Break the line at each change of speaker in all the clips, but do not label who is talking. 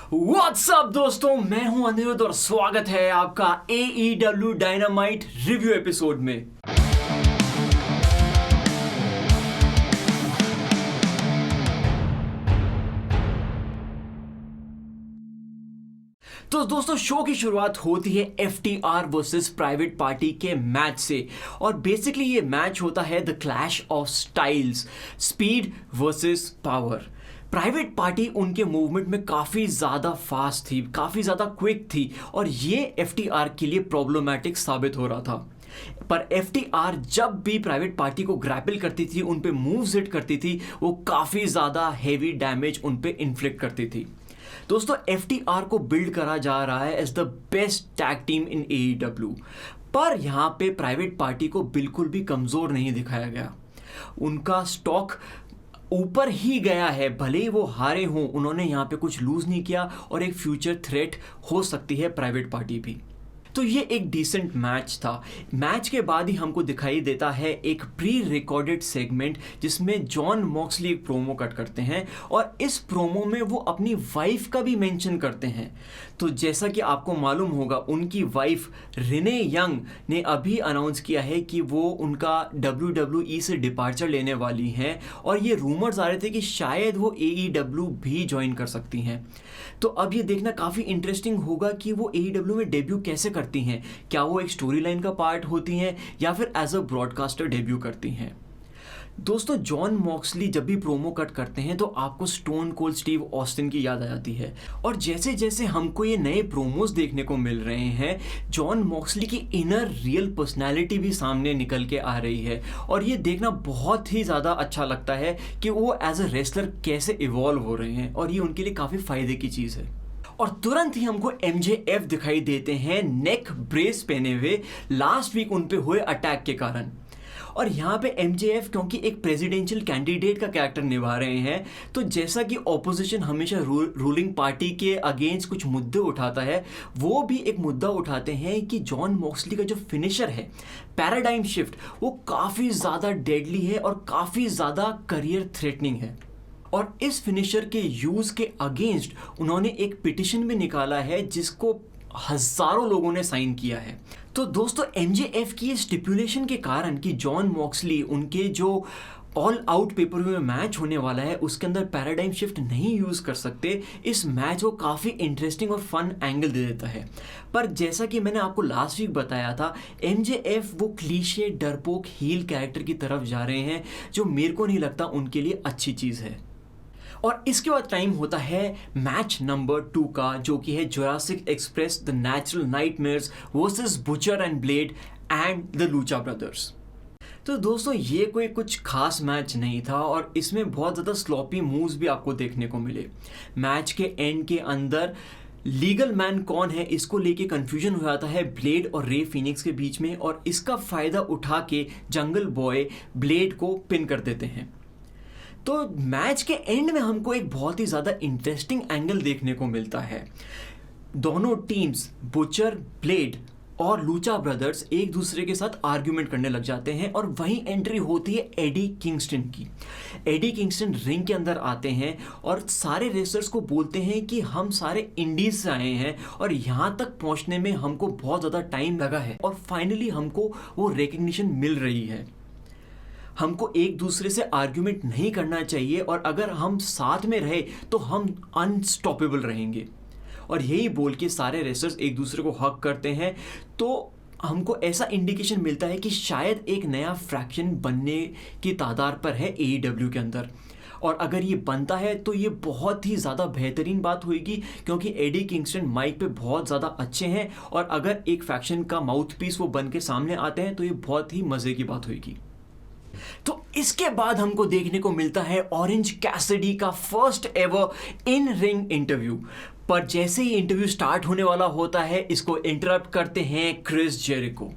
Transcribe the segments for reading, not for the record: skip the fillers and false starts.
What's up दोस्तों, मैं हूं अनिरुद्ध और स्वागत है आपका AEW डायनामाइट रिव्यू एपिसोड में। तो दोस्तों, शो की शुरुआत होती है FTR वर्सेस प्राइवेट पार्टी के मैच से और बेसिकली ये मैच होता है the clash of styles, speed versus power. Private party उनके मूवमेंट में काफ़ी ज़्यादा फास्ट थी, काफ़ी ज़्यादा क्विक थी और ये FTR के लिए प्रॉब्लमैटिक साबित हो रहा था। पर FTR जब भी प्राइवेट पार्टी को ग्रैपल करती थी, उन पे मूव्स हिट करती थी, वो काफ़ी ज़्यादा हेवी डैमेज उन पे इन्फ्लिक्ट करती थी। दोस्तों, FTR को बिल्ड करा जा रहा है as the best tag team in AEW, पर यहाँ पे प्राइवेट पार्टी को बिल्कुल भी कमज़ोर नहीं दिखाया गया। उनका स्टॉक ऊपर ही गया है, भले ही वो हारे हों, उन्होंने यहाँ पे कुछ लूज़ नहीं किया और एक फ्यूचर थ्रेट हो सकती है प्राइवेट पार्टी भी। तो ये एक डिसेंट मैच था। मैच के बाद ही हमको दिखाई देता है एक प्री रिकॉर्डेड सेगमेंट जिसमें जॉन मॉक्सली एक प्रोमो कट करते हैं और इस प्रोमो में वो अपनी वाइफ का भी मेंशन करते हैं। तो जैसा कि आपको मालूम होगा, उनकी वाइफ रिने यंग ने अभी अनाउंस किया है कि वो उनका WWE से डिपार्चर लेने वाली हैं और ये रूमर्स आ रहे थे कि शायद वो AEW भी ज्वाइन कर सकती हैं। तो अब ये देखना काफ़ी इंटरेस्टिंग होगा कि वो AEW में डेब्यू कैसे करती हैं। क्या वो एक स्टोरी लाइन का पार्ट होती हैं या फिर एज अ ब्रॉडकास्टर डेब्यू करती हैं। दोस्तों, जॉन मॉक्सली जब भी प्रोमो कट करते हैं तो आपको स्टोन कोल्ड स्टीव ऑस्टिन की याद आ जाती है और जैसे जैसे हमको ये नए प्रोमोज देखने को मिल रहे हैं, जॉन मॉक्सली की इनर रियल पर्सनैलिटी भी सामने निकल के आ रही है और ये देखना बहुत ही ज़्यादा अच्छा लगता है कि वो एज अ रेसलर कैसे इवॉल्व हो रहे हैं और ये उनके लिए काफ़ी फ़ायदे की चीज़ है। और तुरंत ही हमको MJF दिखाई देते हैं नेक ब्रेस पहने हुए, लास्ट वीक उन पे हुए अटैक के कारण। और यहाँ पे MJF क्योंकि एक प्रेसिडेंशियल कैंडिडेट का कैरेक्टर निभा रहे हैं, तो जैसा कि ऑपोजिशन हमेशा रूलिंग पार्टी के अगेंस्ट कुछ मुद्दे उठाता है, वो भी एक मुद्दा उठाते हैं कि जॉन मॉक्सली का जो फिनिशर है पैराडाइम शिफ्ट, वो काफ़ी ज़्यादा डेडली है और काफ़ी ज़्यादा करियर थ्रेटनिंग है। और इस फिनिशर के यूज़ के अगेंस्ट उन्होंने एक पिटिशन भी निकाला है जिसको हज़ारों लोगों ने साइन किया है। तो दोस्तों, MJF की स्टिपुलेशन के कारण कि जॉन मॉक्सली उनके जो ऑल आउट पेपर में मैच होने वाला है उसके अंदर पैराडाइम शिफ्ट नहीं यूज़ कर सकते, इस मैच को काफ़ी इंटरेस्टिंग और फन एंगल दे देता है। पर जैसा कि मैंने आपको लास्ट वीक बताया था, MJF वो क्लीशे डरपोक हील कैरेक्टर की तरफ जा रहे हैं जो मेरे को नहीं लगता उनके लिए अच्छी चीज़ है। और इसके बाद टाइम होता है मैच नंबर 2 का, जो कि है Jurassic express the natural nightmares versus butcher and blade and the Lucha brothers. तो दोस्तों, ये कोई कुछ खास मैच नहीं था और इसमें बहुत ज़्यादा स्लॉपी मूव्स भी आपको देखने को मिले। मैच के एंड के अंदर लीगल मैन कौन है इसको लेके कंफ्यूजन हो जाता है ब्लेड और रे फिनिक्स के बीच में और इसका फ़ायदा उठा के जंगल बॉय ब्लेड को पिन कर देते हैं। तो मैच के एंड में हमको एक बहुत ही ज़्यादा इंटरेस्टिंग एंगल देखने को मिलता है। दोनों टीम्स बुचर, ब्लेड और लूचा ब्रदर्स एक दूसरे के साथ आर्ग्यूमेंट करने लग जाते हैं और वहीं एंट्री होती है एडी किंगस्टन की। एडी किंगस्टन रिंग के अंदर आते हैं और सारे रेसलर्स को बोलते हैं कि हम सारे इंडीज से आए हैं और यहाँ तक पहुँचने में हमको बहुत ज़्यादा टाइम लगा है और फाइनली हमको वो रिकग्निशन मिल रही है। हमको एक दूसरे से आर्ग्यूमेंट नहीं करना चाहिए और अगर हम साथ में रहे तो हम अनस्टॉपेबल रहेंगे। और यही बोल के सारे रेसलर्स एक दूसरे को हक करते हैं। तो हमको ऐसा इंडिकेशन मिलता है कि शायद एक नया फ्रैक्शन बनने की तादार पर है AEW के अंदर। और अगर ये बनता है तो ये बहुत ही ज़्यादा बेहतरीन बात होगी क्योंकि एडी किंगस्टन माइक पे बहुत ज़्यादा अच्छे हैं और अगर एक फैक्शन का माउथ पीस वो बन के सामने आते हैं तो ये बहुत ही मज़े की बात होगी। तो इसके बाद हमको देखने को मिलता है ऑरेंज कैसिडी का first ever in ring interview. पर जैसे ही इंटरव्यू स्टार्ट होने वाला होता है, इसको इंटरप्ट करते हैं क्रिस जेरिको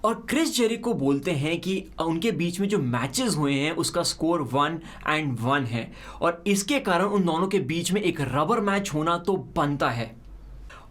और क्रिस जेरिको बोलते हैं कि उनके बीच में जो मैचेस हुए हैं उसका स्कोर 1-1 है और इसके कारण उन दोनों के बीच में एक रबर मैच होना तो बनता है।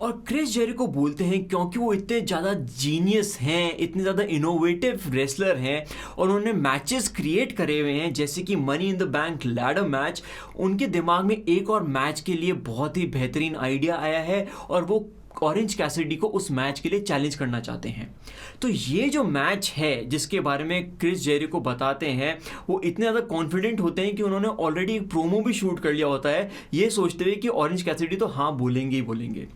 और क्रिस जेरिको बोलते हैं क्योंकि वो इतने ज़्यादा जीनियस हैं, इतने ज़्यादा इनोवेटिव रेसलर हैं और उन्होंने मैचेस क्रिएट करे हुए हैं जैसे कि money in the bank ladder match, उनके दिमाग में एक और मैच के लिए बहुत ही बेहतरीन आइडिया आया है और वो ऑरेंज कैसिडी को उस मैच के लिए चैलेंज करना चाहते हैं। तो ये जो मैच है जिसके बारे में क्रिस जेरिको बताते हैं, वो इतने ज़्यादा कॉन्फिडेंट होते हैं कि उन्होंने ऑलरेडी एक प्रोमो भी शूट कर लिया होता है, ये सोचते हुए कि ऑरेंज कैसिडी तो हाँ बोलेंगे ही बोलेंगे।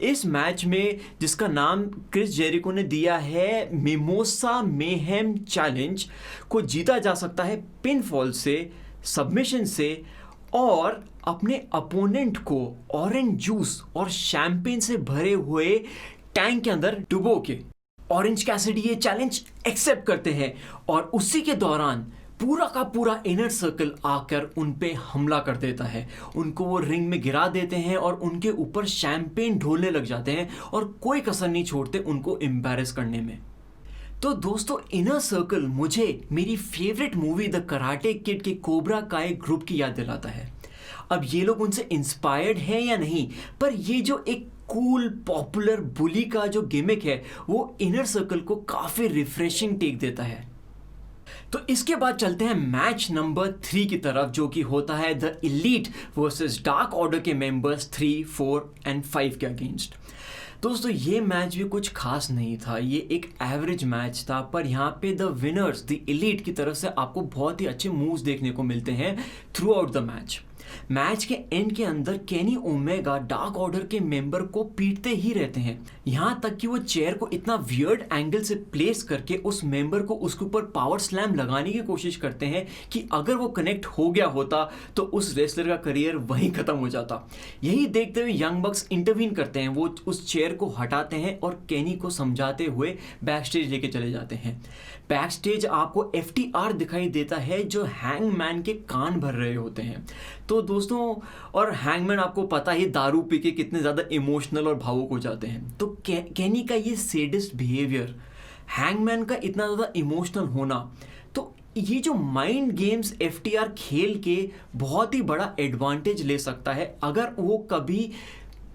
इस मैच में जिसका नाम क्रिस जेरिको ने दिया है मिमोसा मेहेम चैलेंज, को जीता जा सकता है पिन फॉल से, सबमिशन से और अपने अपोनेंट को ऑरेंज जूस और शैंपेन से भरे हुए टैंक के अंदर डुबो के। ऑरेंज कैसिडी ये चैलेंज एक्सेप्ट करते हैं और उसी के दौरान पूरा का पूरा इनर सर्कल आकर उन पे हमला कर देता है, उनको वो रिंग में गिरा देते हैं और उनके ऊपर शैंपेन ढोलने लग जाते हैं और कोई कसर नहीं छोड़ते उनको एम्बैरेस करने में। तो दोस्तों, इनर सर्कल मुझे मेरी favourite movie the karate kid के कोबरा काय ग्रुप की याद दिलाता है। अब ये लोग उनसे इंस्पायर्ड हैं या नहीं, पर ये जो एक कूल पॉपुलर बुली का जो गिमिक है वो इनर सर्कल को काफ़ी रिफ्रेशिंग टेक देता है। तो इसके बाद चलते हैं मैच नंबर 3 की तरफ, जो कि होता है the elite versus dark order के मेंबर्स 3, 4 एंड 5 के अगेंस्ट। दोस्तों, ये मैच भी कुछ खास नहीं था, ये एक एवरेज मैच था, पर यहाँ पे द विनर्स द एलीट की तरफ से आपको बहुत ही अच्छे मूव्स देखने को मिलते हैं through out the match. Match के एंड के अंदर केनी ओमेगा डार्क ऑर्डर के मेंबर को पीटते ही रहते हैं, यहाँ तक कि वो चेयर को इतना वियर्ड एंगल से प्लेस करके उस मेंबर को उसके ऊपर पावर स्लैम लगाने की कोशिश करते हैं कि अगर वो कनेक्ट हो गया होता तो उस रेसलर का करियर वहीं खत्म हो जाता। यही देखते हुए यंग बक्स इंटरवीन करते हैं, वो उस चेयर को हटाते हैं और केनी को समझाते हुए बैक स्टेज लेके चले जाते हैं। बैक स्टेज आपको FTR दिखाई देता है जो हैंगमैन के कान भर रहे होते हैं। तो दोस्तों, और हैंगमैन आपको पता ही दारू पी के कितने ज़्यादा इमोशनल और भावुक हो जाते हैं। तो केनी का ये सैडिस्ट बिहेवियर, हैंगमैन का इतना ज़्यादा इमोशनल होना, तो ये जो माइंड गेम्स FTR खेल के बहुत ही बड़ा एडवांटेज ले सकता है अगर वो कभी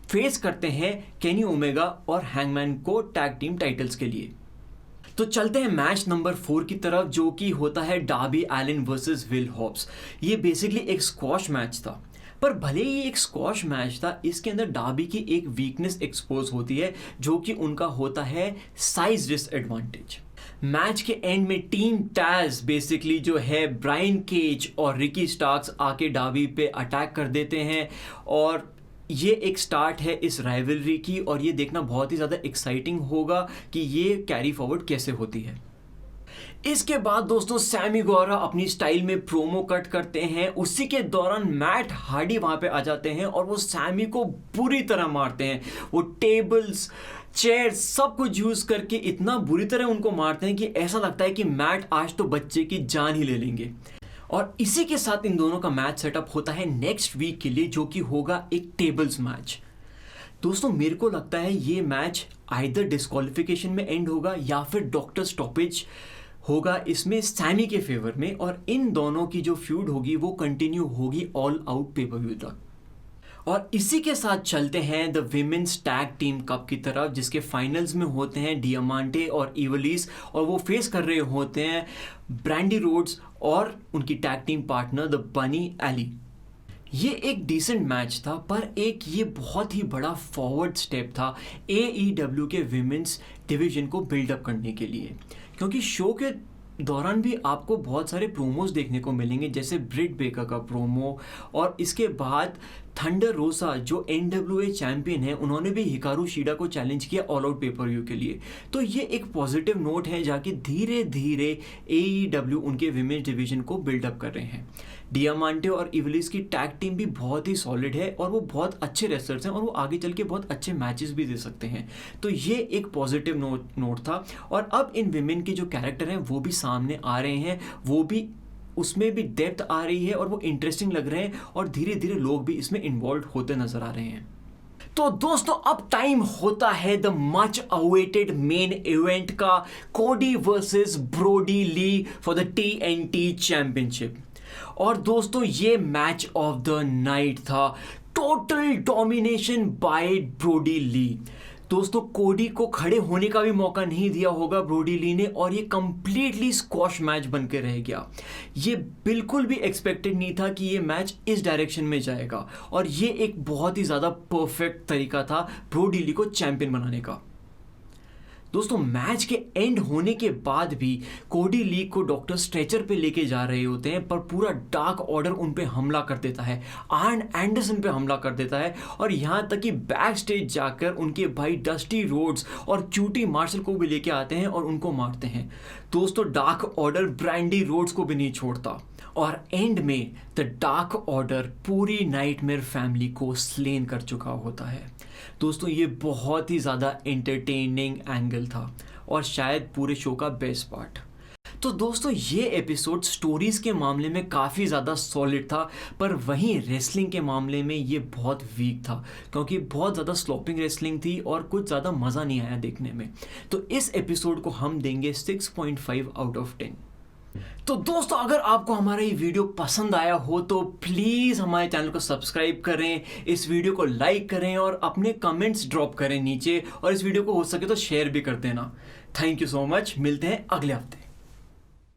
फेस करते हैं केनी ओमेगा और हैंगमैन को टैग टीम टाइटल्स के लिए। तो चलते हैं मैच नंबर 4 की तरफ, जो कि होता है Darby Allin versus Will Hobbs. ये बेसिकली एक स्क्वॉश मैच था, पर भले ही एक स्क्वॉश मैच था, इसके अंदर डार्बी की एक वीकनेस एक्सपोज होती है जो कि उनका होता है साइज डिसएडवांटेज। मैच के एंड में टीम टैज बेसिकली जो है ब्रायन केज और रिकी स्टार्क्स आके डार्बी पे अटैक कर देते हैं और ये एक स्टार्ट है इस राइवलरी की और ये देखना बहुत ही ज़्यादा एक्साइटिंग होगा कि ये कैरी फॉरवर्ड कैसे होती है। इसके बाद दोस्तों, सैमी गौरा अपनी स्टाइल में प्रोमो कट करते हैं, उसी के दौरान मैट हार्डी वहाँ पे आ जाते हैं और वो सैमी को बुरी तरह मारते हैं। वो टेबल्स, चेयर सब कुछ यूज़ करके इतना बुरी तरह उनको मारते हैं कि ऐसा लगता है कि मैट आज तो बच्चे की जान ही ले लेंगे। और इसी के साथ इन दोनों का मैच सेटअप होता है नेक्स्ट वीक के लिए, जो कि होगा एक टेबल्स मैच। दोस्तों, मेरे को लगता है ये मैच आइदर डिस्क्वालिफिकेशन में एंड होगा या फिर डॉक्टर स्टॉपेज होगा इसमें सैमी के फेवर में, और इन दोनों की जो फ्यूड होगी वो कंटिन्यू होगी ऑल आउट पेपर व्यू तक। और इसी के साथ चलते हैं the women's tag team cup की तरफ, जिसके फाइनल्स में होते हैं डियामांटे और इवलिस और वो फेस कर रहे होते हैं ब्रांडी रोड्स और उनकी टैग टीम पार्टनर द बनी एली। ये एक डिसेंट मैच था, पर एक ये बहुत ही बड़ा फॉरवर्ड स्टेप था AEW के विमेंस डिवीजन को बिल्डअप करने के लिए, क्योंकि शो के दौरान भी आपको बहुत सारे प्रोमोज देखने को मिलेंगे, जैसे ब्रिट बेकर का प्रोमो, और इसके बाद थंडर रोसा जो NWA चैंपियन है, उन्होंने भी हिकारू शिडा को चैलेंज किया ऑल आउट पेपर व्यू के लिए। तो ये एक पॉजिटिव नोट है, जाके धीरे धीरे AEW उनके विमेंस डिवीजन को बिल्डअप कर रहे हैं। डियामांटे और इवलिस की टैग टीम भी बहुत ही सॉलिड है और वो बहुत अच्छे रेसलर्स हैं और वो आगे चल के बहुत अच्छे मैचेस भी दे सकते हैं। तो ये एक पॉजिटिव नोट था। और अब इन विमेन के जो कैरेक्टर हैं वो भी सामने आ रहे हैं, वो भी उसमें भी डेप्थ आ रही है और वो इंटरेस्टिंग लग रहे हैं और धीरे धीरे लोग भी इसमें इन्वॉल्व होते नजर आ रहे हैं। तो दोस्तों, अब टाइम होता है the much awaited main event का, Cody versus Brody Lee for the TNT championship. और दोस्तों, ये मैच ऑफ द नाइट था। Total domination by Brody Lee. दोस्तों कोडी को खड़े होने का भी मौका नहीं दिया होगा ब्रोडी ली ने, और ये कंप्लीटली स्क्वॉश मैच बन के रह गया। ये बिल्कुल भी एक्सपेक्टेड नहीं था कि ये मैच इस डायरेक्शन में जाएगा, और ये एक बहुत ही ज़्यादा परफेक्ट तरीका था ब्रोडी ली को चैंपियन बनाने का। दोस्तों मैच के एंड होने के बाद भी कोडी ली को डॉक्टर स्ट्रेचर पे लेके जा रहे होते हैं, पर पूरा डार्क ऑर्डर उन पे हमला कर देता है, आर्न एंडरसन पे हमला कर देता है, और यहाँ तक कि बैक स्टेज जाकर उनके भाई डस्टी रोड्स और क्यूटी मार्शल को भी लेके आते हैं और उनको मारते हैं। दोस्तों डार्क ऑर्डर ब्रैंडी रोड्स को भी नहीं छोड़ता, और एंड में द डार्क ऑर्डर पूरी नाइटमेयर फैमिली को स्लेन कर चुका होता है। दोस्तों ये बहुत ही ज़्यादा एंटरटेनिंग एंगल था, और शायद पूरे शो का बेस्ट पार्ट। तो दोस्तों ये एपिसोड स्टोरीज के मामले में काफ़ी ज़्यादा सॉलिड था, पर वहीं रेसलिंग के मामले में ये बहुत वीक था, क्योंकि बहुत ज़्यादा स्लॉपिंग रेसलिंग थी और कुछ ज़्यादा मज़ा नहीं आया देखने में। तो इस एपिसोड को हम देंगे 6.5 आउट ऑफ 10। तो दोस्तों अगर आपको हमारा ये वीडियो पसंद आया हो तो प्लीज़ हमारे चैनल को सब्सक्राइब करें, इस वीडियो को लाइक करें और अपने कमेंट्स ड्रॉप करें नीचे, और इस वीडियो को हो सके तो शेयर भी कर देना। थैंक यू सो मच, मिलते हैं अगले हफ्ते।